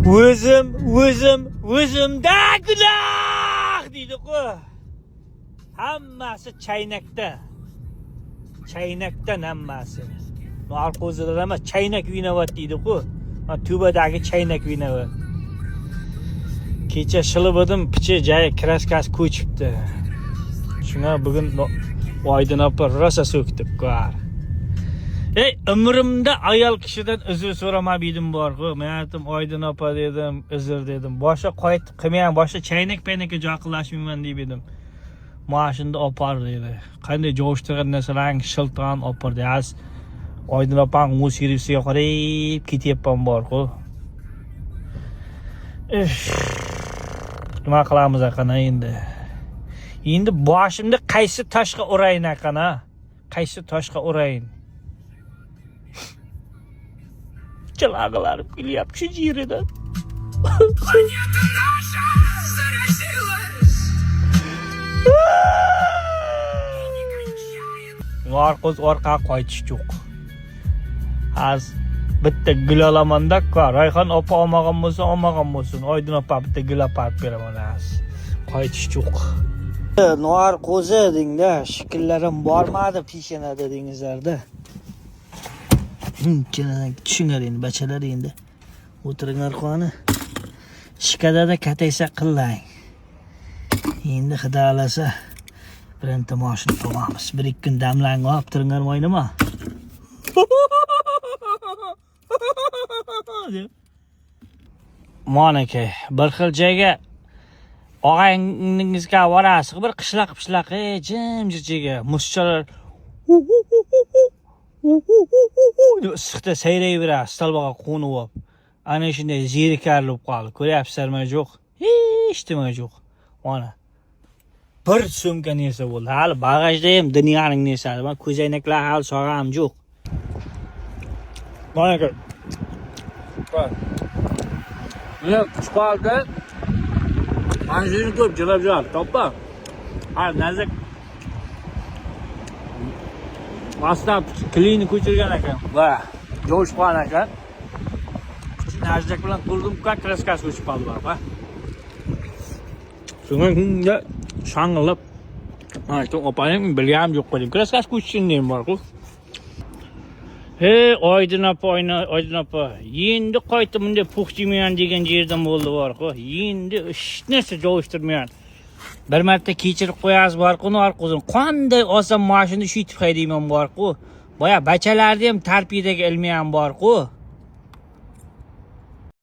O'zimda gunoh deydi-ku. Hammasi chaynakda. Chaynakdan hammasi. Narkozlar emas, chaynak vinovat deydi-ku. Tubadagi chaynak vinovat. Kecha shilib edim, picha joyi kraskasi ko'chibdi. Shuna bugun Oydin opa rosa so'kdi ko'ar. Umrimda ayol kishidan uzr so'ramadim bor-ku. Men aytdim Oydin opa dedim, uzr dedim. Boshqa qaytib qilmagan, boshqa chaynak-paynakka joqilashmayman deb edim. Mashunda opar dedi. Qanday jo'shtirgan narsalarni shiltgan opardi. Az Oydin opang musiqasiga qarab ketyapman bor-ku. Nima qilamiz aqana endi? Endi boshimda qaysi toshga urayin aqana? Qaysi toshga urayin? Chilag'alarim kelyapti shu jiridan. Narkoz orqaga qaytish yo'q. Az bitta gul olaman-da, Rayhon opa olmagan bo'lsin, Oydin opa bitta gul olib beraman az. Qaytish yo'q. Narkozi dengda, shikllarim bormadi peshanada dengizlarda. Tushungar endi bachalar endi. O'tiringlar qoni. Shikadada kataysa qillang. Endi xudo xolasa birinta mashina qilamiz. 1-2 kun damlang olib turinglar mo'ynima. Monaka, bir xil joyga og'angizga borasiz, bir qishloq, jim-jirjiga mushchalar issiqda sayrayveradi, stolbaga qo'nib olib. Ana shunday zerikarlib qoldi. Ko'ryapsizlarmi yo'q? Hech nima yo'q. Mana bir so'mka narsa bo'ldi. Hali bagajda ham dunyoning narsasi. Men ko'zoynaklar hali sog'am yo'q. Mana ko'r. Men chiqoldi. Manjini ko'p jilab yuradi, toppa. Ha, nazik. Aslan klini ko'chirgan ekan. Va jo'shqon ekan. Najdak bilan qurdim, kraskasi o'chib qoldi bor, ha. Shunga shang'illab, aytdim, opam bilgan yo'q qo'ydim. Kraskasi ko'chishini ham bor-ku. Oydin opa. Endi qaytib bunday puxchimayman degan yerdan bo'ldi bor-ku. Endi hech narsa jo'shtirmayman. Bir marta kechirib qo'yasiz bor-ku, Narkozim. Qanday olsam mashina shu yetib haydayman bor-ku. Boya bachalarda ham tarbiyaga ilmi ham bor-ku.